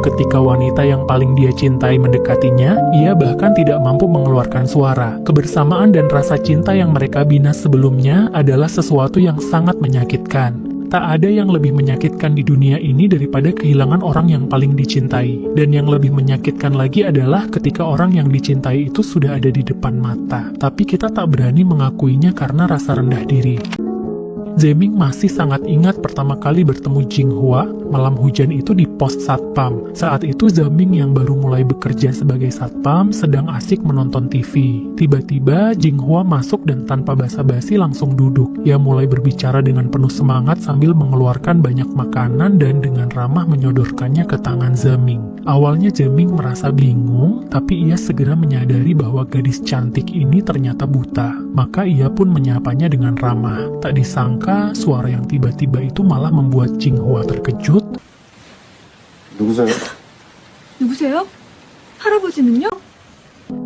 Ketika wanita yang paling dia cintai mendekatinya, ia bahkan tidak mampu mengeluarkan suara. Kebersamaan dan rasa cinta yang mereka bina sebelumnya adalah sesuatu yang sangat menyakitkan. Tak ada yang lebih menyakitkan di dunia ini daripada kehilangan orang yang paling dicintai. Dan yang lebih menyakitkan lagi adalah ketika orang yang dicintai itu sudah ada di depan mata, tapi kita tak berani mengakuinya karena rasa rendah diri. Zeming masih sangat ingat pertama kali bertemu Jinghua malam hujan itu di pos satpam. Saat itu Zeming yang baru mulai bekerja sebagai satpam sedang asik menonton TV. Tiba-tiba Jinghua masuk dan tanpa basa-basi langsung duduk. Ia mulai berbicara dengan penuh semangat sambil mengeluarkan banyak makanan dan dengan ramah menyodorkannya ke tangan Zeming. Awalnya Zeming merasa bingung, tapi ia segera menyadari bahwa gadis cantik ini ternyata buta. Maka ia pun menyapanya dengan ramah. Tak disangka suara yang tiba-tiba itu malah membuat Jinghua terkejut. 누구세요? 누구세요? 할아버지는요?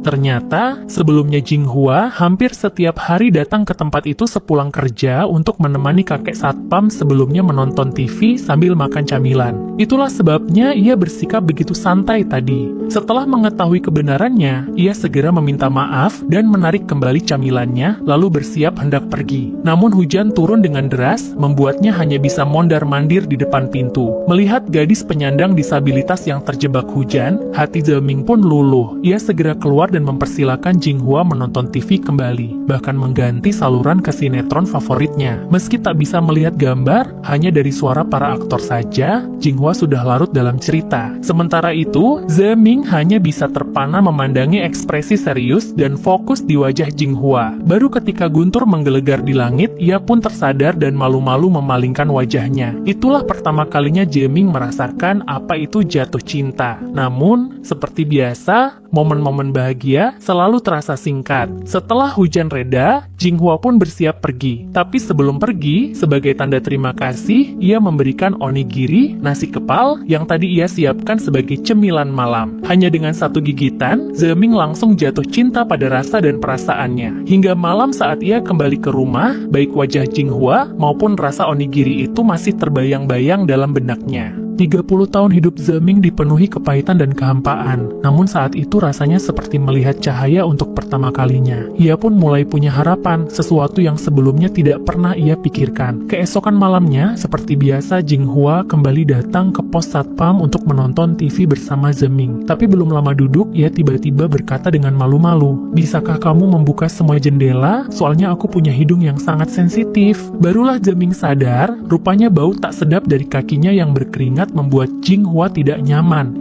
Ternyata, sebelumnya Jinghua hampir setiap hari datang ke tempat itu sepulang kerja untuk menemani kakek satpam sebelumnya menonton TV sambil makan camilan. Itulah sebabnya ia bersikap begitu santai tadi. Setelah mengetahui kebenarannya, ia segera meminta maaf dan menarik kembali camilannya, lalu bersiap hendak pergi. Namun hujan turun dengan deras, membuatnya hanya bisa mondar-mandir di depan pintu. Melihat gadis penyandang disabilitas yang terjebak hujan, hati Zeming pun luluh. Ia segera keluar dan mempersilakan Jinghua menonton TV kembali, bahkan mengganti saluran ke sinetron favoritnya. Meski tak bisa melihat gambar, hanya dari suara para aktor saja, Jinghua sudah larut dalam cerita. Sementara itu, Zeming hanya bisa terpana memandangi ekspresi serius dan fokus di wajah Jinghua. Baru ketika guntur menggelegar di langit, ia pun tersadar dan malu-malu memalingkan wajahnya. Itulah pertama kalinya Zeming merasakan apa itu jatuh cinta. Namun, seperti biasa, momen-momen bahagia selalu terasa singkat. Setelah hujan reda, Jinghua pun bersiap pergi. Tapi sebelum pergi, sebagai tanda terima kasih, ia memberikan onigiri, nasi kepal, yang tadi ia siapkan sebagai cemilan malam. Hanya dengan satu gigitan, Zeming langsung jatuh cinta pada rasa dan perasaannya. Hingga malam saat ia kembali ke rumah, baik wajah Jinghua maupun rasa onigiri itu masih terbayang-bayang dalam benaknya. 30 tahun hidup Zeming dipenuhi kepahitan dan kehampaan. Namun saat itu rasanya seperti melihat cahaya untuk pertama kalinya. Ia pun mulai punya harapan, sesuatu yang sebelumnya tidak pernah ia pikirkan. Keesokan malamnya, seperti biasa Jinghua kembali datang ke pos satpam untuk menonton TV bersama Zeming. Tapi belum lama duduk, ia tiba-tiba berkata dengan malu-malu, "Bisakah kamu membuka semua jendela? Soalnya aku punya hidung yang sangat sensitif." Barulah Zeming sadar, rupanya bau tak sedap dari kakinya yang berkeringat membuat Jinghua tidak nyaman.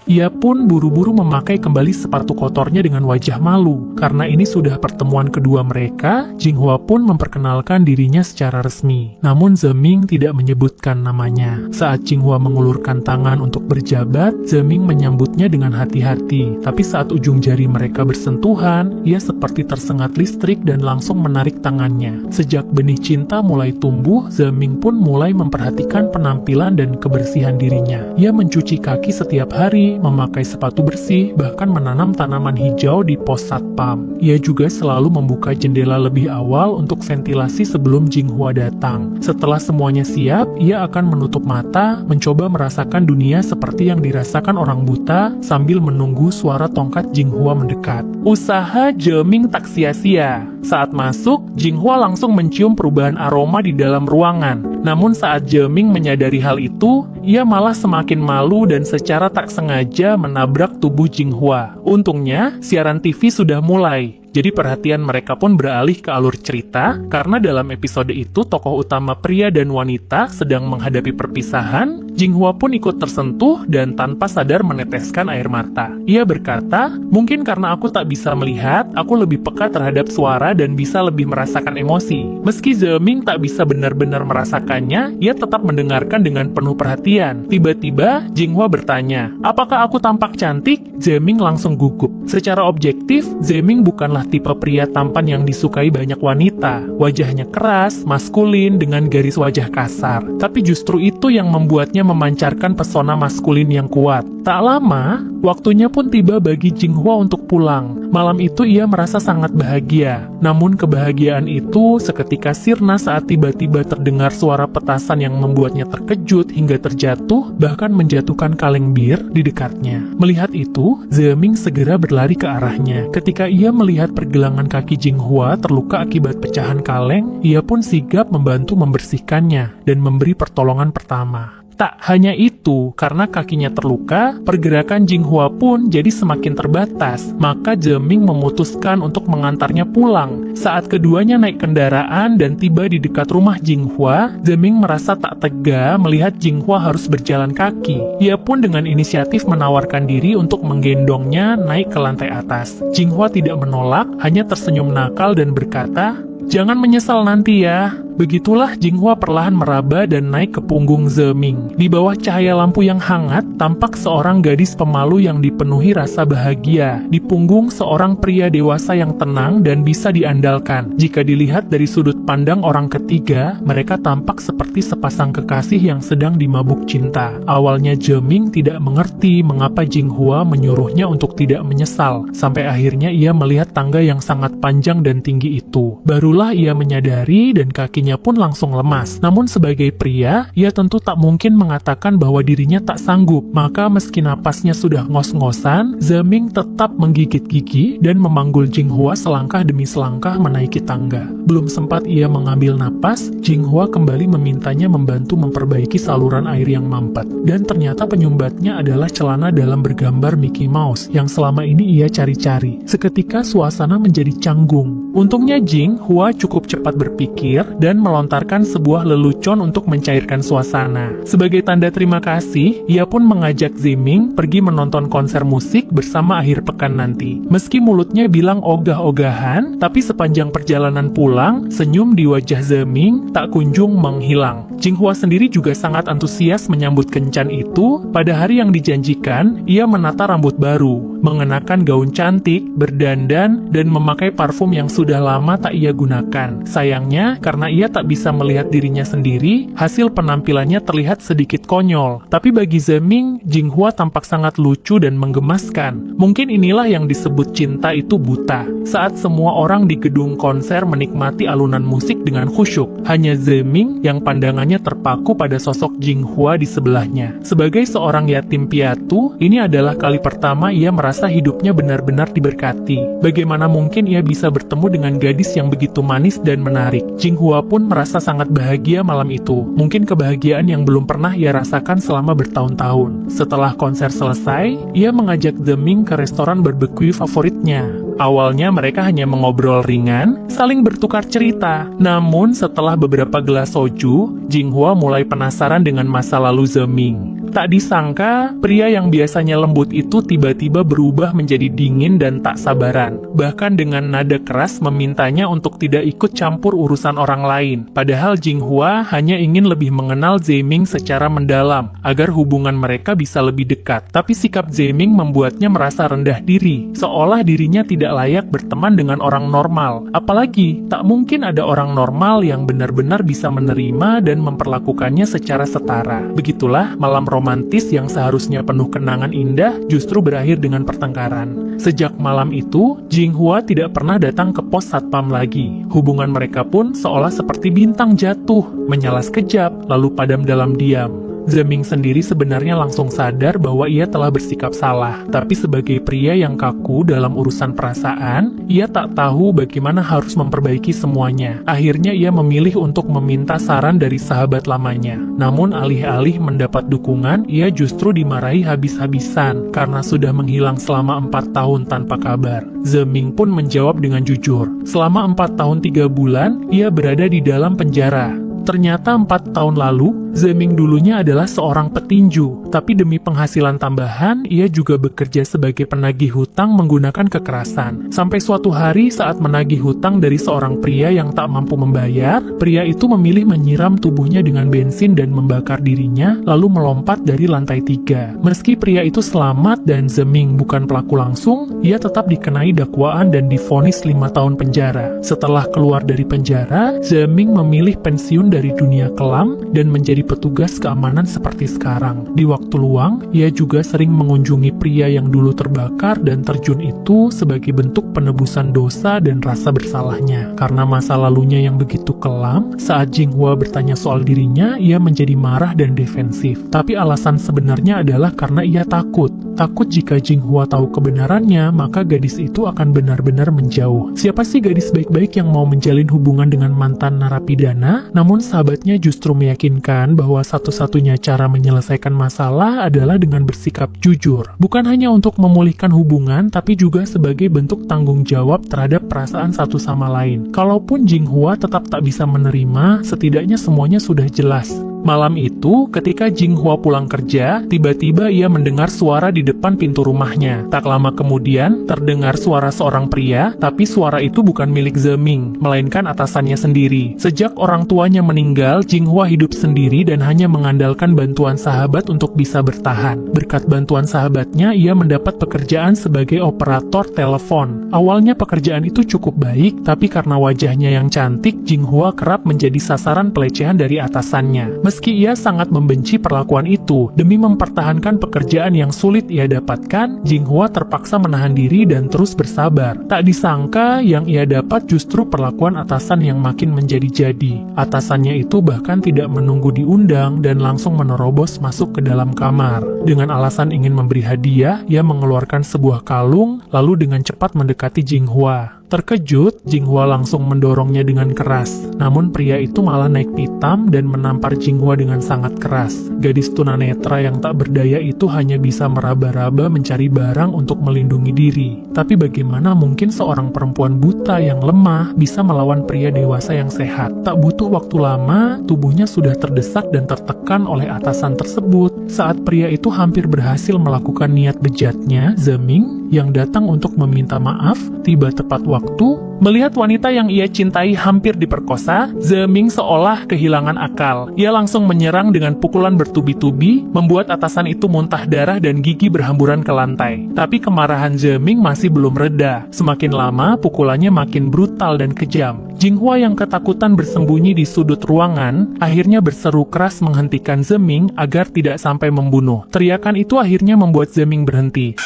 Ia pun buru-buru memakai kembali sepatu kotornya dengan wajah malu. Karena ini sudah pertemuan kedua mereka, Jinghua pun memperkenalkan dirinya secara resmi. Namun Zeming tidak menyebutkan namanya. Saat Jinghua mengulurkan tangan untuk berjabat, Zeming menyambutnya dengan hati-hati. Tapi saat ujung jari mereka bersentuhan, ia seperti tersengat listrik dan langsung menarik tangannya. Sejak benih cinta mulai tumbuh, Zeming pun mulai memperhatikan penampilan dan kebersihan dirinya. Ia mencuci kaki setiap hari, memakai sepatu bersih, bahkan menanam tanaman hijau di pos satpam. Ia juga selalu membuka jendela lebih awal untuk ventilasi sebelum Jinghua datang. Setelah semuanya siap, ia akan menutup mata, mencoba merasakan dunia seperti yang dirasakan orang buta, sambil menunggu suara tongkat Jinghua mendekat. Usaha Zeming tak sia-sia. Saat masuk, Jinghua langsung mencium perubahan aroma di dalam ruangan. Namun saat Zeming menyadari hal itu, ia malah semakin malu dan secara tak sengaja menabrak tubuh Jinghua. Untungnya, siaran TV sudah mulai. Jadi perhatian mereka pun beralih ke alur cerita, karena dalam episode itu tokoh utama pria dan wanita sedang menghadapi perpisahan. Jinghua pun ikut tersentuh dan tanpa sadar meneteskan air mata. Ia berkata, "Mungkin karena aku tak bisa melihat, aku lebih peka terhadap suara dan bisa lebih merasakan emosi." Meski Zeming tak bisa benar-benar merasakannya, ia tetap mendengarkan dengan penuh perhatian. Tiba-tiba, Jinghua bertanya, "Apakah aku tampak cantik?" Zeming langsung gugup. Secara objektif, Zeming bukanlah tipe pria tampan yang disukai banyak wanita. Wajahnya keras, maskulin, dengan garis wajah kasar. Tapi justru itu yang membuatnya memancarkan pesona maskulin yang kuat. Tak lama, Waktunya pun tiba bagi Jinghua untuk pulang. Malam itu ia merasa sangat bahagia. Namun kebahagiaan itu seketika sirna saat tiba-tiba terdengar suara petasan yang membuatnya terkejut hingga terjatuh, bahkan menjatuhkan kaleng bir di dekatnya. Melihat itu, Zeming segera berlari ke arahnya. Ketika ia melihat pergelangan kaki Jinghua terluka akibat pecahan kaleng, ia pun sigap membantu membersihkannya dan memberi pertolongan pertama. Tak hanya itu, karena kakinya terluka, pergerakan Jinghua pun jadi semakin terbatas. Maka Zeming memutuskan untuk mengantarnya pulang. Saat keduanya naik kendaraan dan tiba di dekat rumah Jinghua, Zeming merasa tak tega melihat Jinghua harus berjalan kaki. Ia pun dengan inisiatif menawarkan diri untuk menggendongnya naik ke lantai atas. Jinghua tidak menolak, hanya tersenyum nakal dan berkata, "Jangan menyesal nanti ya." Begitulah Jinghua perlahan meraba dan naik ke punggung Zeming. Di bawah cahaya lampu yang hangat, tampak seorang gadis pemalu yang dipenuhi rasa bahagia. Di punggung seorang pria dewasa yang tenang dan bisa diandalkan. Jika dilihat dari sudut pandang orang ketiga, mereka tampak seperti sepasang kekasih yang sedang dimabuk cinta. Awalnya Zeming tidak mengerti mengapa Jinghua menyuruhnya untuk tidak menyesal. Sampai akhirnya ia melihat tangga yang sangat panjang dan tinggi itu. Barulah ia menyadari dan kakinya pun langsung lemas. Namun sebagai pria, ia tentu tak mungkin mengatakan bahwa dirinya tak sanggup. Maka meski napasnya sudah ngos-ngosan, Zeming tetap menggigit gigi dan memanggul Jinghua selangkah demi selangkah menaiki tangga. Belum sempat ia mengambil napas, Jinghua kembali memintanya membantu memperbaiki saluran air yang mampet. Dan ternyata penyumbatnya adalah celana dalam bergambar Mickey Mouse yang selama ini ia cari-cari. Seketika suasana menjadi canggung. Untungnya Jinghua cukup cepat berpikir dan melontarkan sebuah lelucon untuk mencairkan suasana. Sebagai tanda terima kasih, ia pun mengajak Zeming pergi menonton konser musik bersama akhir pekan nanti. Meski mulutnya bilang ogah-ogahan, tapi sepanjang perjalanan pulang, senyum di wajah Zeming tak kunjung menghilang. Jinghua sendiri juga sangat antusias menyambut kencan itu. Pada hari yang dijanjikan, ia menata rambut baru, mengenakan gaun cantik, berdandan, dan memakai parfum yang sudah lama tak ia gunakan. Sayangnya, karena ia tak bisa melihat dirinya sendiri, hasil penampilannya terlihat sedikit konyol. Tapi bagi Zeming, Jinghua tampak sangat lucu dan menggemaskan. Mungkin inilah yang disebut cinta itu buta. Saat semua orang di gedung konser menikmati alunan musik dengan khusyuk, hanya Zeming yang pandangannya terpaku pada sosok Jinghua di sebelahnya. Sebagai seorang yatim piatu, ini adalah kali pertama ia merasa hidupnya benar-benar diberkati. Bagaimana mungkin ia bisa bertemu dengan gadis yang begitu manis dan menarik? Jinghua pun merasa sangat bahagia malam itu. Mungkin kebahagiaan yang belum pernah ia rasakan selama bertahun-tahun. Setelah konser selesai, ia mengajak Zeming ke restoran barbecue favoritnya. Awalnya mereka hanya mengobrol ringan, saling bertukar cerita. Namun setelah beberapa gelas soju, Jinghua mulai penasaran dengan masa lalu Zeming. Tak disangka, pria yang biasanya lembut itu tiba-tiba berubah menjadi dingin dan tak sabaran. Bahkan dengan nada keras memintanya untuk tidak ikut campur urusan orang lain. Padahal Jinghua hanya ingin lebih mengenal Zeming secara mendalam, agar hubungan mereka bisa lebih dekat. Tapi sikap Zeming membuatnya merasa rendah diri, seolah dirinya tidak layak berteman dengan orang normal. Apalagi, tak mungkin ada orang normal yang benar-benar bisa menerima dan memperlakukannya secara setara. Begitulah malam romantis yang seharusnya penuh kenangan indah justru berakhir dengan pertengkaran. Sejak malam itu, Jinghua tidak pernah datang ke pos satpam lagi. Hubungan mereka pun seolah seperti bintang jatuh, menyala sekejap, lalu padam dalam diam. Zeming sendiri sebenarnya langsung sadar bahwa ia telah bersikap salah. Tapi sebagai pria yang kaku dalam urusan perasaan, ia tak tahu bagaimana harus memperbaiki semuanya. Akhirnya ia memilih untuk meminta saran dari sahabat lamanya. Namun alih-alih mendapat dukungan, ia justru dimarahi habis-habisan karena sudah menghilang selama 4 tahun tanpa kabar. Zeming pun menjawab dengan jujur. Selama 4 tahun 3 bulan, ia berada di dalam penjara. Ternyata 4 tahun lalu, Zeming dulunya adalah seorang petinju, tapi demi penghasilan tambahan, ia juga bekerja sebagai penagih hutang menggunakan kekerasan. Sampai suatu hari saat menagih hutang dari seorang pria yang tak mampu membayar, pria itu memilih menyiram tubuhnya dengan bensin dan membakar dirinya, lalu melompat dari lantai 3. Meski pria itu selamat dan Zeming bukan pelaku langsung, ia tetap dikenai dakwaan dan divonis 5 tahun penjara. Setelah keluar dari penjara, Zeming memilih pensiun dari dunia kelam dan menjadi petugas keamanan seperti sekarang. Di waktu luang, ia juga sering mengunjungi pria yang dulu terbakar dan terjun itu sebagai bentuk penebusan dosa dan rasa bersalahnya. Karena masa lalunya yang begitu kelam, saat Jinghua bertanya soal dirinya, ia menjadi marah dan defensif. Tapi alasan sebenarnya adalah karena ia takut. Takut jika Jinghua tahu kebenarannya, maka gadis itu akan benar-benar menjauh. Siapa sih gadis baik-baik yang mau menjalin hubungan dengan mantan narapidana? Namun sahabatnya justru meyakinkan bahwa satu-satunya cara menyelesaikan masalah adalah dengan bersikap jujur. Bukan hanya untuk memulihkan hubungan, tapi juga sebagai bentuk tanggung jawab terhadap perasaan satu sama lain. Kalaupun Jinghua tetap tak bisa menerima, setidaknya semuanya sudah jelas. Malam itu, ketika Jinghua pulang kerja, tiba-tiba ia mendengar suara di depan pintu rumahnya. Tak lama kemudian, terdengar suara seorang pria, tapi suara itu bukan milik Zeming, melainkan atasannya sendiri. Sejak orang tuanya meninggal, Jinghua hidup sendiri dan hanya mengandalkan bantuan sahabat untuk bisa bertahan. Berkat bantuan sahabatnya, ia mendapat pekerjaan sebagai operator telepon. Awalnya pekerjaan itu cukup baik, tapi karena wajahnya yang cantik, Jinghua kerap menjadi sasaran pelecehan dari atasannya. Meski ia sangat membenci perlakuan itu, demi mempertahankan pekerjaan yang sulit ia dapatkan, Jinghua terpaksa menahan diri dan terus bersabar. Tak disangka, yang ia dapat justru perlakuan atasan yang makin menjadi-jadi. Atasannya itu bahkan tidak menunggu diundang dan langsung menerobos masuk ke dalam kamar. Dengan alasan ingin memberi hadiah, ia mengeluarkan sebuah kalung, lalu dengan cepat mendekati Jinghua. Terkejut, Jinghua langsung mendorongnya dengan keras. Namun pria itu malah naik pitam dan menampar Jinghua dengan sangat keras. Gadis tunanetra yang tak berdaya itu hanya bisa meraba-raba mencari barang untuk melindungi diri. Tapi bagaimana mungkin seorang perempuan buta yang lemah bisa melawan pria dewasa yang sehat? Tak butuh waktu lama, tubuhnya sudah terdesak dan tertekan oleh atasan tersebut. Saat pria itu hampir berhasil melakukan niat bejatnya, Zeming yang datang untuk meminta maaf, tiba tepat waktu. Melihat wanita yang ia cintai hampir diperkosa, Zeming seolah kehilangan akal. Ia langsung menyerang dengan pukulan bertubi-tubi, membuat atasan itu muntah darah dan gigi berhamburan ke lantai. Tapi kemarahan Zeming masih belum reda. Semakin lama, pukulannya makin brutal dan kejam. Jinghua yang ketakutan bersembunyi di sudut ruangan, akhirnya berseru keras menghentikan Zeming agar tidak sampai membunuh. Teriakan itu akhirnya membuat Zeming berhenti.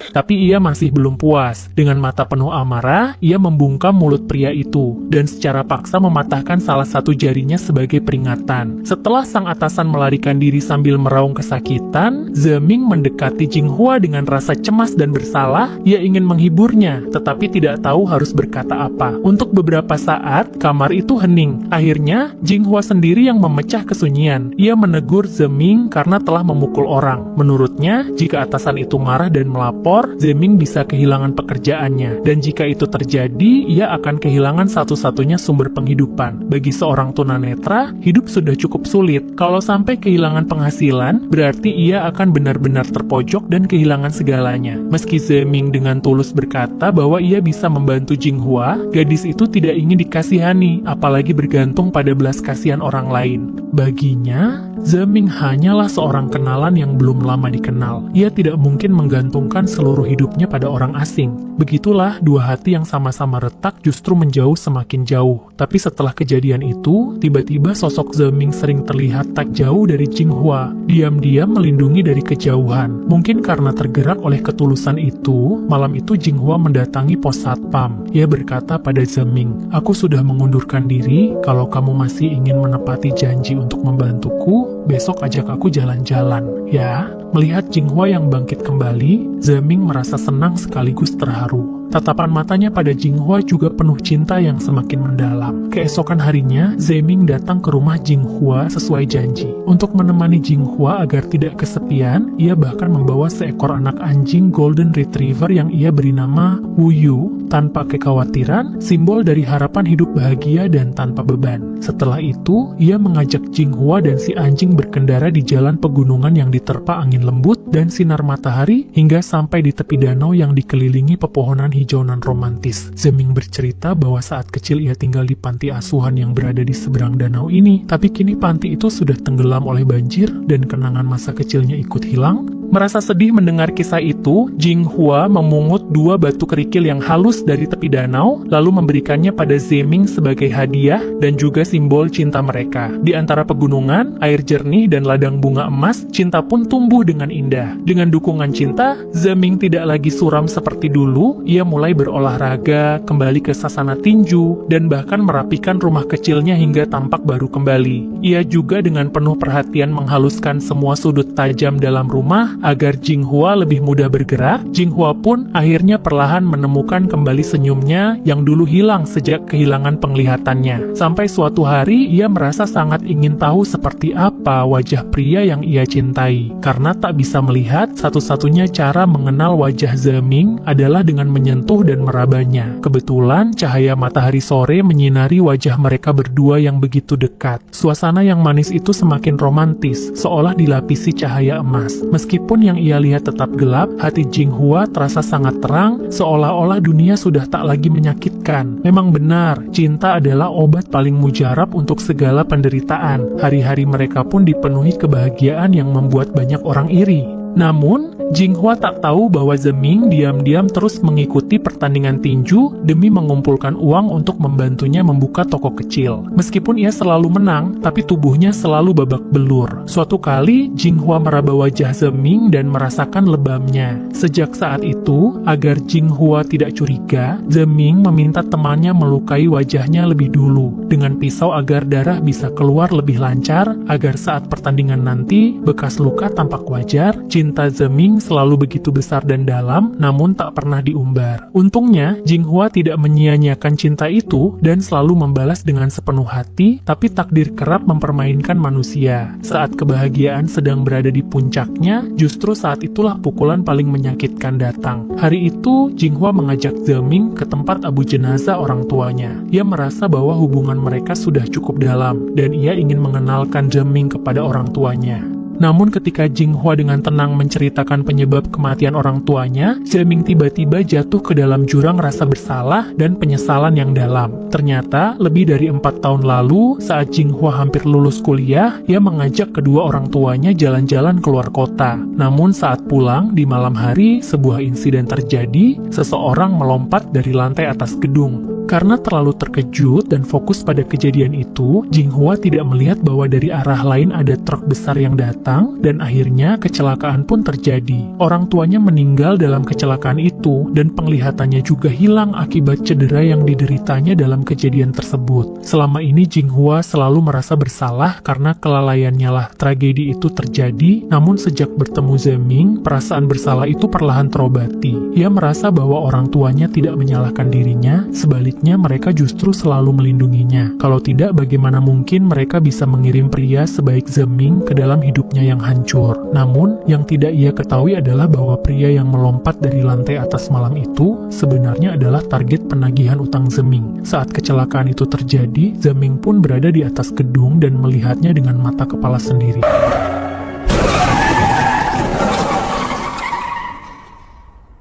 Tapi ia masih belum puas. Dengan mata penuh amarah, ia membungkam mulut pria itu dan secara paksa mematahkan salah satu jarinya sebagai peringatan. Setelah sang atasan melarikan diri sambil meraung kesakitan, Zeming mendekati Jinghua dengan rasa cemas dan bersalah. Ia ingin menghiburnya, tetapi tidak tahu harus berkata apa. Untuk beberapa saat, kamar itu hening. Akhirnya, Jinghua sendiri yang memecah kesunyian. Ia menegur Zeming karena telah memukul orang. Menurutnya, jika atasan itu marah dan melapor, Zeming bisa kehilangan pekerjaannya, dan jika itu terjadi, ia akan kehilangan satu-satunya sumber penghidupan. Bagi seorang tunanetra, hidup sudah cukup sulit. Kalau sampai kehilangan penghasilan, berarti ia akan benar-benar terpojok dan kehilangan segalanya. Meski Zeming dengan tulus berkata bahwa ia bisa membantu Jinghua, gadis itu tidak ingin dikasihani, apalagi bergantung pada belas kasihan orang lain. Baginya, Zeming hanyalah seorang kenalan yang belum lama dikenal. Ia tidak mungkin menggantungkan seluruh hidupnya pada orang asing. Begitulah dua hati yang sama-sama retak justru menjauh semakin jauh. Tapi setelah kejadian itu, tiba-tiba sosok Zeming sering terlihat tak jauh dari Jinghua, diam-diam melindungi dari kejauhan. Mungkin karena tergerak oleh ketulusan itu, malam itu Jinghua mendatangi pos satpam. Ia berkata pada Zeming, "Aku sudah mengundurkan diri. Kalau kamu masih ingin menepati janji untuk membantuku, besok ajak aku jalan-jalan, ya." Melihat Jinghua yang bangkit kembali, Zeming merasa senang sekaligus terharu. Tatapan matanya pada Jinghua juga penuh cinta yang semakin mendalam. Keesokan harinya, Zeming datang ke rumah Jinghua sesuai janji. Untuk menemani Jinghua agar tidak kesepian, ia bahkan membawa seekor anak anjing Golden Retriever yang ia beri nama Wuyu. Tanpa kekhawatiran, simbol dari harapan hidup bahagia dan tanpa beban. Setelah itu, ia mengajak Jinghua dan si anjing berkendara di jalan pegunungan yang diterpa angin lembut dan sinar matahari hingga sampai di tepi danau yang dikelilingi pepohonan hijauan romantis. Zeming bercerita bahwa saat kecil ia tinggal di panti asuhan yang berada di seberang danau ini, tapi kini panti itu sudah tenggelam oleh banjir dan kenangan masa kecilnya ikut hilang. Merasa sedih mendengar kisah itu, Jinghua memungut 2 batu kerikil yang halus dari tepi danau, lalu memberikannya pada Zeming sebagai hadiah dan juga simbol cinta mereka. Di antara pegunungan, air jernih dan ladang bunga emas, cinta pun tumbuh dengan indah. Dengan dukungan cinta, Zeming tidak lagi suram seperti dulu. Ia mulai berolahraga, kembali ke sasana tinju, dan bahkan merapikan rumah kecilnya hingga tampak baru kembali. Ia juga dengan penuh perhatian menghaluskan semua sudut tajam dalam rumah agar Jinghua lebih mudah bergerak. Jinghua pun akhirnya perlahan menemukan kembali senyumnya yang dulu hilang sejak kehilangan penglihatannya. Sampai suatu hari ia merasa sangat ingin tahu seperti apa wajah pria yang ia cintai. Karena tak bisa melihat, satu-satunya cara mengenal wajah Zeming adalah dengan menyentuh dan merabanya. Kebetulan cahaya matahari sore menyinari wajah mereka berdua yang begitu dekat. Suasana yang manis itu semakin romantis, seolah dilapisi cahaya emas. Meskipun yang ia lihat tetap gelap, hati Jinghua terasa sangat terang, seolah-olah dunia sudah tak lagi menyakitkan. Memang benar, cinta adalah obat paling mujarab untuk segala penderitaan. Hari-hari mereka pun dipenuhi kebahagiaan yang membuat banyak orang iri. Namun, Jinghua tak tahu bahwa Zeming diam-diam terus mengikuti pertandingan tinju demi mengumpulkan uang untuk membantunya membuka toko kecil. Meskipun ia selalu menang, tapi tubuhnya selalu babak belur. Suatu kali, Jinghua meraba wajah Zeming dan merasakan lebamnya. Sejak saat itu, agar Jinghua tidak curiga, Zeming meminta temannya melukai wajahnya lebih dulu dengan pisau agar darah bisa keluar lebih lancar, agar saat pertandingan nanti, bekas luka tampak wajar. Cinta Zeming selalu begitu besar dan dalam, namun tak pernah diumbar. Untungnya, Jinghua tidak menyia-nyiakan cinta itu dan selalu membalas dengan sepenuh hati, tapi takdir kerap mempermainkan manusia. Saat kebahagiaan sedang berada di puncaknya, justru saat itulah pukulan paling menyakitkan datang. Hari itu, Jinghua mengajak Zeming ke tempat abu jenazah orang tuanya. Ia merasa bahwa hubungan mereka sudah cukup dalam, dan ia ingin mengenalkan Zeming kepada orang tuanya. Namun ketika Jinghua dengan tenang menceritakan penyebab kematian orang tuanya, Zeming tiba-tiba jatuh ke dalam jurang rasa bersalah dan penyesalan yang dalam. Ternyata, lebih dari 4 tahun lalu, saat Jinghua hampir lulus kuliah, ia mengajak kedua orang tuanya jalan-jalan keluar kota. Namun saat pulang, di malam hari, sebuah insiden terjadi, seseorang melompat dari lantai atas gedung. Karena terlalu terkejut dan fokus pada kejadian itu, Jinghua tidak melihat bahwa dari arah lain ada truk besar yang datang, dan akhirnya kecelakaan pun terjadi. Orang tuanya meninggal dalam kecelakaan itu, dan penglihatannya juga hilang akibat cedera yang dideritanya dalam kejadian tersebut. Selama ini Jinghua selalu merasa bersalah karena kelalaiannya lah tragedi itu terjadi, namun sejak bertemu Zeming, perasaan bersalah itu perlahan terobati. Ia merasa bahwa orang tuanya tidak menyalahkan dirinya, sebaliknya mereka justru selalu melindunginya. Kalau tidak, bagaimana mungkin mereka bisa mengirim pria sebaik Zeming ke dalam hidupnya yang hancur? Namun, yang tidak ia ketahui adalah bahwa pria yang melompat dari lantai atas malam itu sebenarnya adalah target penagihan utang Zeming. Saat kecelakaan itu terjadi, Zeming pun berada di atas gedung dan melihatnya dengan mata kepala sendiri.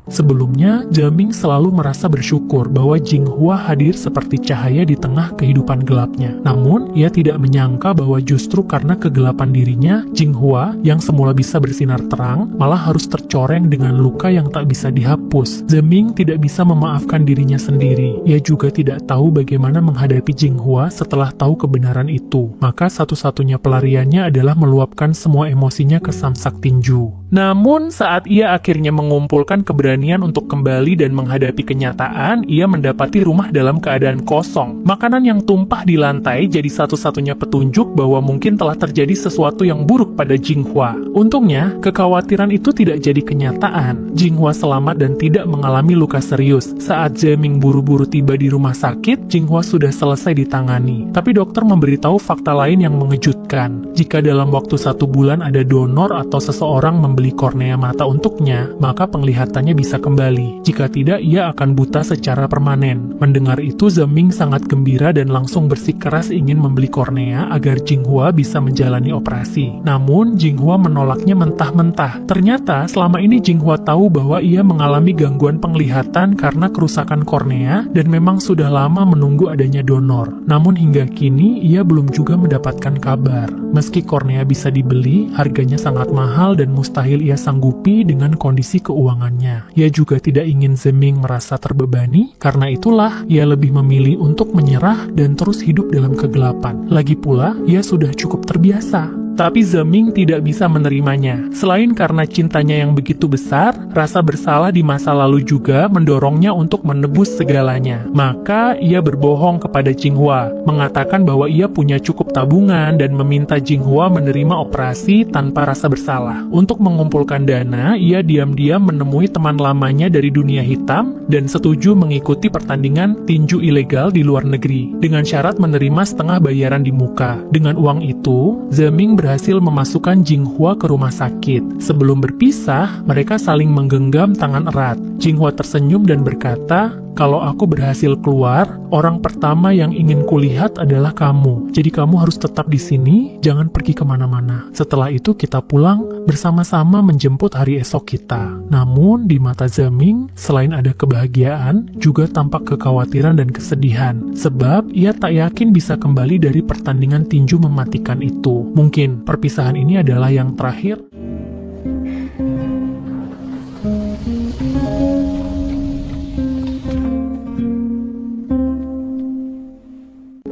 Sebelumnya, Zeming selalu merasa bersyukur bahwa Jinghua hadir seperti cahaya di tengah kehidupan gelapnya. Namun, ia tidak menyangka bahwa justru karena kegelapan dirinya, Jinghua yang semula bisa bersinar terang, malah harus tercoreng dengan luka yang tak bisa dihapus. Zeming tidak bisa memaafkan dirinya sendiri. Ia juga tidak tahu bagaimana menghadapi Jinghua setelah tahu kebenaran itu. Maka satu-satunya pelariannya adalah meluapkan semua emosinya ke samsak tinju. Namun, saat ia akhirnya mengumpulkan keberanian untuk kembali dan menghadapi kenyataan, ia mendapati rumah dalam keadaan kosong. Makanan yang tumpah di lantai jadi satu-satunya petunjuk bahwa mungkin telah terjadi sesuatu yang buruk pada Jinghua. Untungnya, kekhawatiran itu tidak jadi kenyataan. Jinghua selamat dan tidak mengalami luka serius. Saat Zeming buru-buru tiba di rumah sakit, Jinghua sudah selesai ditangani. Tapi dokter memberitahu fakta lain yang mengejutkan. Jika dalam waktu 1 bulan ada donor atau seseorang membeli kornea mata untuknya, maka penglihatannya bisa kembali. Jika tidak, ia akan buta secara permanen. Mendengar itu, Zeming sangat gembira dan langsung bersikeras ingin membeli kornea agar Jinghua bisa menjalani operasi. Namun, Jinghua menolaknya mentah-mentah. Ternyata, selama ini Jinghua tahu bahwa ia mengalami gangguan penglihatan karena kerusakan kornea dan memang sudah lama menunggu adanya donor. Namun hingga kini, ia belum juga mendapatkan kabar. besar. Meski kornea bisa dibeli, harganya sangat mahal dan mustahil ia sanggupi dengan kondisi keuangannya. Ia juga tidak ingin Zeming merasa terbebani, karena itulah ia lebih memilih untuk menyerah dan terus hidup dalam kegelapan. Lagi pula, ia sudah cukup terbiasa. Tapi Zeming tidak bisa menerimanya. Selain karena cintanya yang begitu besar, rasa bersalah di masa lalu juga mendorongnya untuk menebus segalanya. Maka ia berbohong kepada Jinghua, mengatakan bahwa ia punya cukup tabungan dan meminta Jinghua menerima operasi tanpa rasa bersalah. Untuk mengumpulkan dana, ia diam-diam menemui teman lamanya dari dunia hitam dan setuju mengikuti pertandingan tinju ilegal di luar negeri dengan syarat menerima setengah bayaran di muka. Dengan uang itu, Zeming berhasil memasukkan Jinghua ke rumah sakit. Sebelum berpisah, mereka saling menggenggam tangan erat. Jinghua tersenyum dan berkata, "Kalau aku berhasil keluar, orang pertama yang ingin kulihat adalah kamu. Jadi kamu harus tetap di sini, jangan pergi kemana-mana. Setelah itu kita pulang bersama-sama menjemput hari esok kita." Namun di mata Zeming, selain ada kebahagiaan, juga tampak kekhawatiran dan kesedihan. Sebab ia tak yakin bisa kembali dari pertandingan tinju mematikan itu. Mungkin perpisahan ini adalah yang terakhir.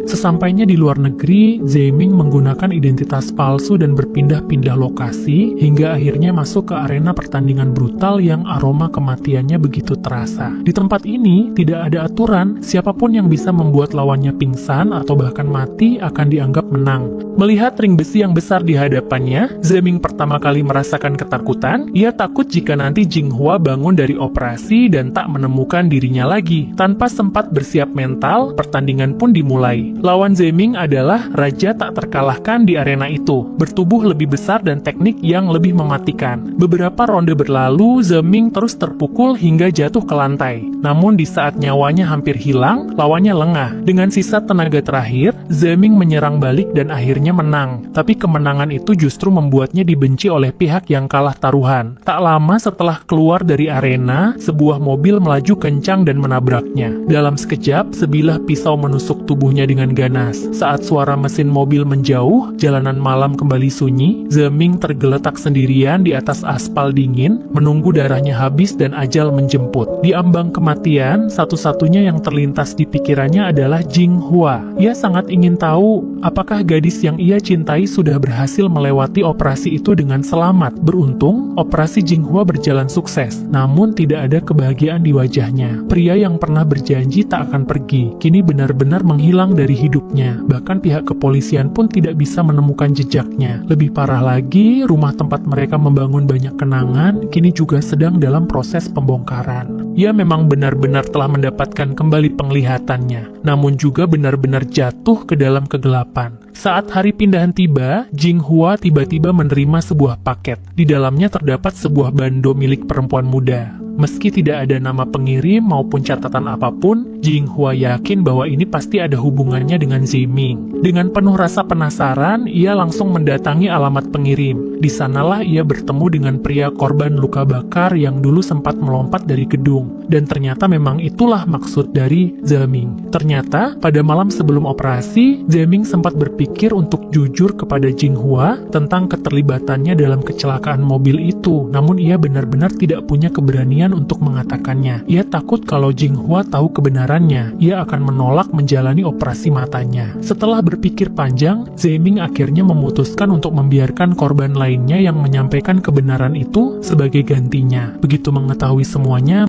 Sesampainya di luar negeri, Zeming menggunakan identitas palsu dan berpindah-pindah lokasi hingga akhirnya masuk ke arena pertandingan brutal yang aroma kematiannya begitu terasa. Di tempat ini tidak ada aturan, siapapun yang bisa membuat lawannya pingsan atau bahkan mati akan dianggap menang. Melihat ring besi yang besar di hadapannya, Zeming pertama kali merasakan ketakutan. Ia takut jika nanti Jinghua bangun dari operasi dan tak menemukan dirinya lagi. Tanpa sempat bersiap mental, pertandingan pun dimulai. Lawan Zeming adalah raja tak terkalahkan di arena itu, bertubuh lebih besar dan teknik yang lebih mematikan. Beberapa ronde berlalu, Zeming terus terpukul hingga jatuh ke lantai. Namun di saat nyawanya hampir hilang, lawannya lengah. Dengan sisa tenaga terakhir, Zeming menyerang balik dan akhirnya menang. Tapi kemenangan itu justru membuatnya dibenci oleh pihak yang kalah taruhan. Tak lama setelah keluar dari arena, sebuah mobil melaju kencang dan menabraknya. Dalam sekejap, sebilah pisau menusuk tubuhnya dengan ganas. Saat suara mesin mobil menjauh, jalanan malam kembali sunyi. Zeming tergeletak sendirian di atas aspal dingin, menunggu darahnya habis dan ajal menjemput. Di ambang kematian, satu-satunya yang terlintas di pikirannya adalah Jinghua. Ia sangat ingin tahu apakah gadis yang ia cintai sudah berhasil melewati operasi itu dengan selamat. Beruntung, operasi Jinghua berjalan sukses, namun tidak ada kebahagiaan di wajahnya. Pria yang pernah berjanji tak akan pergi, kini benar-benar menghilang dari hidupnya. Bahkan pihak kepolisian pun tidak bisa menemukan jejaknya. Lebih parah lagi, rumah tempat mereka membangun banyak kenangan, kini juga sedang dalam proses pembongkaran. Ia memang benar-benar telah mendapatkan kembali penglihatannya, namun juga benar-benar jatuh ke dalam kegelapan. Saat hari pindahan tiba, Jinghua tiba-tiba menerima sebuah paket. Di dalamnya terdapat sebuah bando milik perempuan muda. Meski tidak ada nama pengirim maupun catatan apapun, Jinghua yakin bahwa ini pasti ada hubungannya dengan Zeming. Dengan penuh rasa penasaran, ia langsung mendatangi alamat pengirim. Di sanalah ia bertemu dengan pria korban luka bakar yang dulu sempat melompat dari gedung. Dan ternyata memang itulah maksud dari Zeming. Ternyata, pada malam sebelum operasi, Zeming sempat berpikir untuk jujur kepada Jinghua tentang keterlibatannya dalam kecelakaan mobil itu. Namun ia benar-benar tidak punya keberanian untuk mengatakannya. Ia takut kalau Jinghua tahu kebenarannya, ia akan menolak menjalani operasi matanya. Setelah berpikir panjang, Zeming akhirnya memutuskan untuk membiarkan korban lainnya yang menyampaikan kebenaran itu sebagai gantinya. Begitu mengetahui semuanya,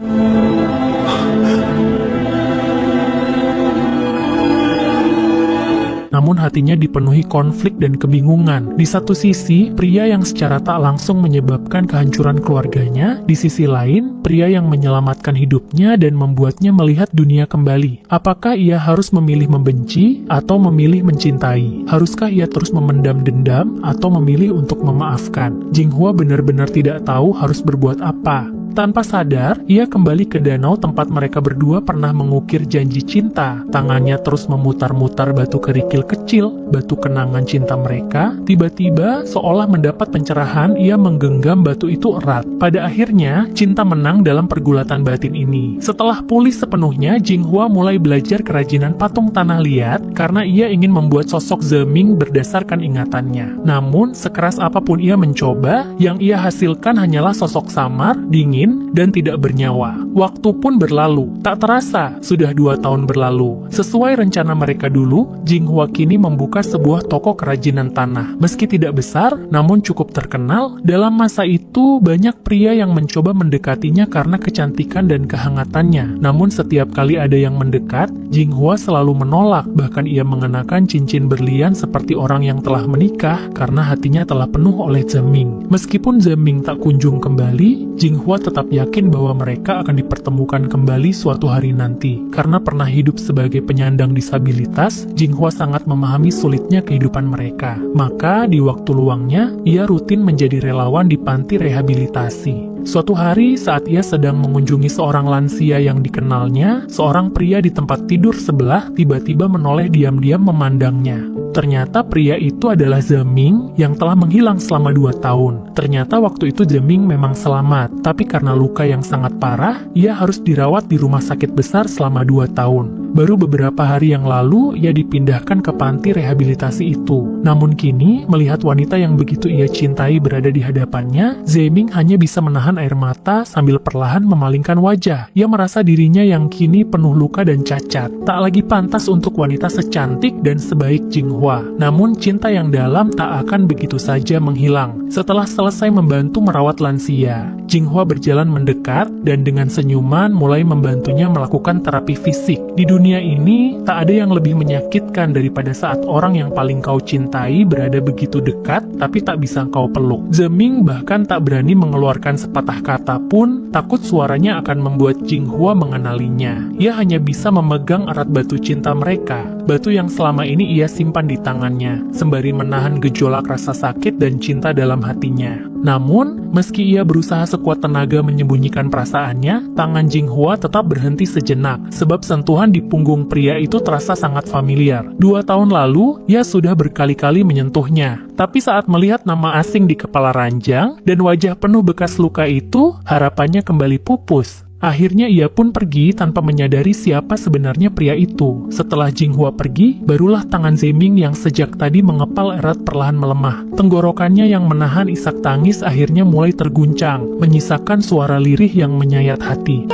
namun hatinya dipenuhi konflik dan kebingungan. Di satu sisi, pria yang secara tak langsung menyebabkan kehancuran keluarganya, di sisi lain, pria yang menyelamatkan hidupnya dan membuatnya melihat dunia kembali. Apakah ia harus memilih membenci atau memilih mencintai? Haruskah ia terus memendam dendam atau memilih untuk memaafkan? Jinghua benar-benar tidak tahu harus berbuat apa. Tanpa sadar, ia kembali ke danau tempat mereka berdua pernah mengukir janji cinta. Tangannya terus memutar-mutar batu kerikil kecil, batu kenangan cinta mereka. Tiba-tiba, seolah mendapat pencerahan, ia menggenggam batu itu erat. Pada akhirnya, cinta menang dalam pergulatan batin ini. Setelah pulih sepenuhnya, Jinghua mulai belajar kerajinan patung tanah liat karena ia ingin membuat sosok Zeming berdasarkan ingatannya. Namun, sekeras apapun ia mencoba, yang ia hasilkan hanyalah sosok samar, dingin, dan tidak bernyawa. Waktu pun berlalu, tak terasa sudah 2 tahun berlalu. Sesuai rencana mereka dulu, Jinghua kini membuka sebuah toko kerajinan tanah. Meski tidak besar, namun cukup terkenal. Dalam masa itu, banyak pria yang mencoba mendekatinya karena kecantikan dan kehangatannya. Namun setiap kali ada yang mendekat, Jinghua selalu menolak. Bahkan ia mengenakan cincin berlian seperti orang yang telah menikah karena hatinya telah penuh oleh Zeming. Meskipun Zeming tak kunjung kembali, Jinghua tetap yakin bahwa mereka akan dipertemukan kembali suatu hari nanti. Karena pernah hidup sebagai penyandang disabilitas, Jinghua sangat memahami sulitnya kehidupan mereka. Maka di waktu luangnya, ia rutin menjadi relawan di panti rehabilitasi. Suatu hari saat ia sedang mengunjungi seorang lansia yang dikenalnya, seorang pria di tempat tidur sebelah tiba-tiba menoleh diam-diam memandangnya. Ternyata pria itu adalah Zeming yang telah menghilang selama 2 tahun. Ternyata waktu itu Zeming memang selamat, tapi karena luka yang sangat parah, ia harus dirawat di rumah sakit besar selama 2 tahun. Baru beberapa hari yang lalu, ia dipindahkan ke panti rehabilitasi itu. Namun kini, melihat wanita yang begitu ia cintai berada di hadapannya, Zeming hanya bisa menahan air mata sambil perlahan memalingkan wajah. Ia merasa dirinya yang kini penuh luka dan cacat. Tak lagi pantas untuk wanita secantik dan sebaik Jinghua. Namun cinta yang dalam tak akan begitu saja menghilang. Setelah selesai membantu merawat lansia, Jinghua berjalan mendekat dan dengan senyuman mulai membantunya melakukan terapi fisik. Di dunia ini, tak ada yang lebih menyakitkan daripada saat orang yang paling kau cintai berada begitu dekat tapi tak bisa kau peluk. Zeming bahkan tak berani mengeluarkan sepatah kata pun, takut suaranya akan membuat Jinghua mengenalinya. Ia hanya bisa memegang erat batu cinta mereka, batu yang selama ini ia simpan di tangannya, sembari menahan gejolak rasa sakit dan cinta dalam hatinya. Namun, meski ia berusaha sekuat tenaga menyembunyikan perasaannya, tangan Jinghua tetap berhenti sejenak, sebab sentuhan di punggung pria itu terasa sangat familiar. 2 tahun lalu, ia sudah berkali-kali menyentuhnya. Tapi saat melihat nama asing di kepala ranjang, dan wajah penuh bekas luka itu, harapannya kembali pupus. Akhirnya ia pun pergi tanpa menyadari siapa sebenarnya pria itu. Setelah Jinghua pergi, barulah tangan Zeming yang sejak tadi mengepal erat perlahan melemah. Tenggorokannya yang menahan isak tangis akhirnya mulai terguncang, menyisakan suara lirih yang menyayat hati.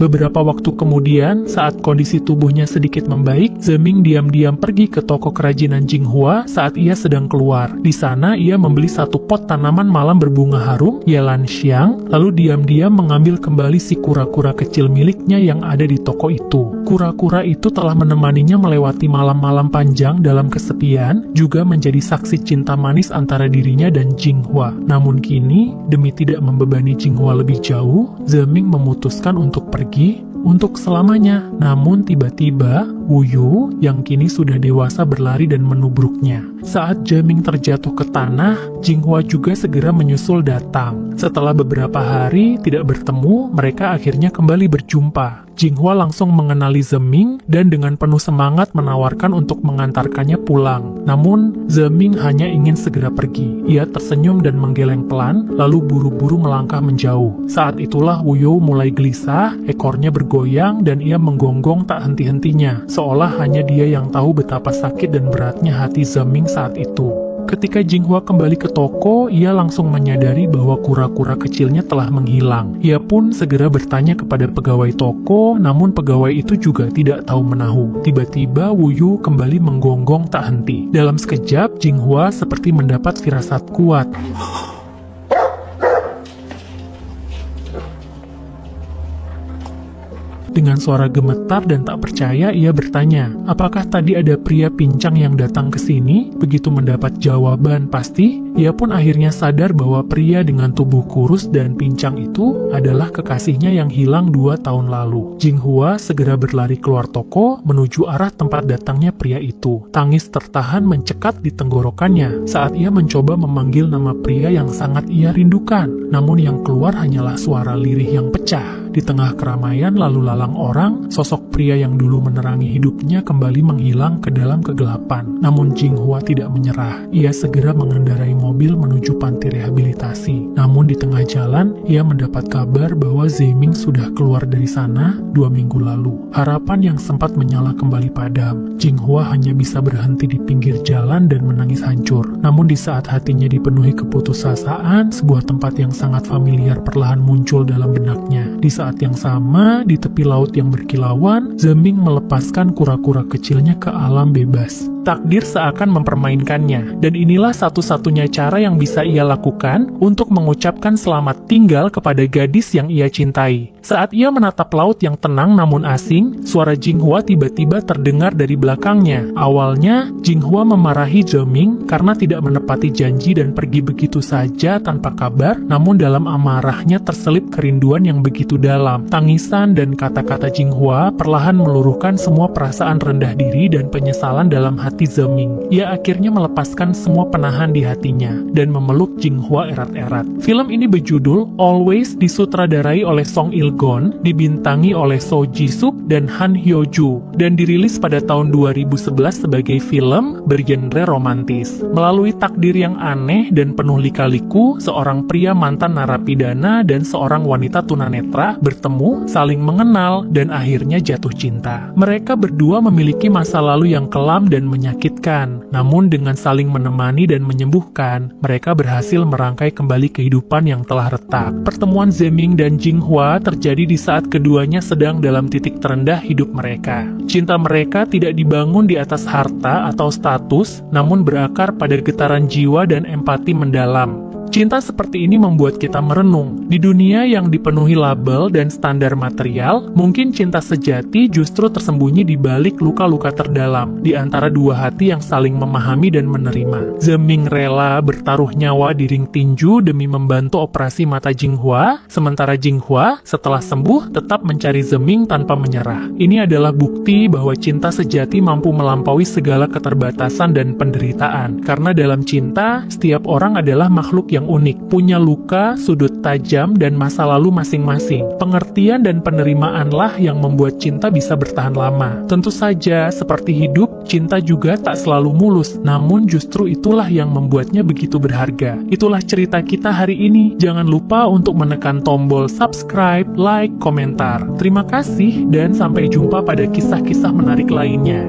Beberapa waktu kemudian, saat kondisi tubuhnya sedikit membaik, Zeming diam-diam pergi ke toko kerajinan Jinghua saat ia sedang keluar. Di sana, ia membeli 1 pot tanaman malam berbunga harum, Yelan Xiang, lalu diam-diam mengambil kembali si kura-kura kecil miliknya yang ada di toko itu. Kura-kura itu telah menemaninya melewati malam-malam panjang dalam kesepian, juga menjadi saksi cinta manis antara dirinya dan Jinghua. Namun kini, demi tidak membebani Jinghua lebih jauh, Zeming memutuskan untuk pergi untuk selamanya. Namun tiba-tiba, Wu Yu yang kini sudah dewasa berlari dan menubruknya. Saat Zeming terjatuh ke tanah, Jinghua juga segera menyusul datang. Setelah beberapa hari tidak bertemu, mereka akhirnya kembali berjumpa. Jinghua langsung mengenali Zeming dan dengan penuh semangat menawarkan untuk mengantarkannya pulang. Namun, Zeming hanya ingin segera pergi. Ia tersenyum dan menggeleng pelan, lalu buru-buru melangkah menjauh. Saat itulah Wu Yu mulai gelisah, ekornya bergoyang dan ia menggonggong tak henti-hentinya, seolah hanya dia yang tahu betapa sakit dan beratnya hati Zeming saat itu. Ketika Jinghua kembali ke toko, ia langsung menyadari bahwa kura-kura kecilnya telah menghilang. Ia pun segera bertanya kepada pegawai toko, namun pegawai itu juga tidak tahu menahu. Tiba-tiba Wu Yu kembali menggonggong tak henti. Dalam sekejap, Jinghua seperti mendapat firasat kuat. Dengan suara gemetar dan tak percaya, ia bertanya, apakah tadi ada pria pincang yang datang ke sini? Begitu mendapat jawaban pasti, Ia pun akhirnya sadar bahwa pria dengan tubuh kurus dan pincang itu adalah kekasihnya yang hilang 2 tahun lalu. Jinghua segera berlari keluar toko menuju arah tempat datangnya pria itu. Tangis tertahan mencekat di tenggorokannya saat ia mencoba memanggil nama pria yang sangat ia rindukan. Namun yang keluar hanyalah suara lirih yang pecah. Di tengah keramaian lalu lalang orang, sosok pria yang dulu menerangi hidupnya kembali menghilang ke dalam kegelapan. Namun Jinghua tidak menyerah. Ia segera mengendarai mobil menuju panti rehabilitasi. Namun di tengah jalan, ia mendapat kabar bahwa Zeming sudah keluar dari sana 2 minggu lalu. Harapan yang sempat menyala kembali padam. Jinghua hanya bisa berhenti di pinggir jalan dan menangis hancur. Namun di saat hatinya dipenuhi keputusasaan, sebuah tempat yang sangat familiar perlahan muncul dalam benaknya. Di saat yang sama, di tepi laut yang berkilauan, Zeming melepaskan kura-kura kecilnya ke alam bebas. Takdir seakan mempermainkannya, dan inilah satu-satunya cara yang bisa ia lakukan untuk mengucapkan selamat tinggal kepada gadis yang ia cintai. Saat ia menatap laut yang tenang namun asing, suara Jinghua tiba-tiba terdengar dari belakangnya. Awalnya, Jinghua memarahi Zeming karena tidak menepati janji dan pergi begitu saja tanpa kabar, namun dalam amarahnya terselip kerinduan yang begitu dalam. Tangisan dan kata-kata Jinghua perlahan meluruhkan semua perasaan rendah diri dan penyesalan dalam hati Zeming. Ia akhirnya melepaskan semua penahan di hatinya dan memeluk Jinghua erat-erat. Film ini berjudul Always, disutradarai oleh Song Il-gon, dibintangi oleh So Ji-suk dan Han Hyo-joo, dan dirilis pada tahun 2011 sebagai film bergenre romantis. Melalui takdir yang aneh dan penuh lika-liku, seorang pria mantan narapidana dan seorang wanita tunanetra bertemu, saling mengenal, dan akhirnya jatuh cinta. Mereka berdua memiliki masa lalu yang kelam dan menyakitkan, namun dengan saling menemani dan menyembuhkan, mereka berhasil merangkai kembali kehidupan yang telah retak. Pertemuan Zeming dan Jinghua terjadi di saat keduanya sedang dalam titik terendah hidup mereka. Cinta mereka tidak dibangun di atas harta atau status, namun berakar pada getaran jiwa dan empati mendalam. Cinta seperti ini membuat kita merenung. Di dunia yang dipenuhi label dan standar material, mungkin cinta sejati justru tersembunyi di balik luka-luka terdalam, di antara dua hati yang saling memahami dan menerima. Zeming rela bertaruh nyawa di ring tinju demi membantu operasi mata Jinghua, sementara Jinghua setelah sembuh tetap mencari Zeming tanpa menyerah. Ini adalah bukti bahwa cinta sejati mampu melampaui segala keterbatasan dan penderitaan. Karena dalam cinta, setiap orang adalah makhluk yang unik, punya luka, sudut tajam, dan masa lalu masing-masing. Pengertian dan penerimaanlah yang membuat cinta bisa bertahan lama. Tentu saja, seperti hidup, cinta juga tak selalu mulus, namun justru itulah yang membuatnya begitu berharga. Itulah cerita kita hari ini. Jangan lupa untuk menekan tombol subscribe, like, komentar. Terima kasih, dan sampai jumpa pada kisah-kisah menarik lainnya.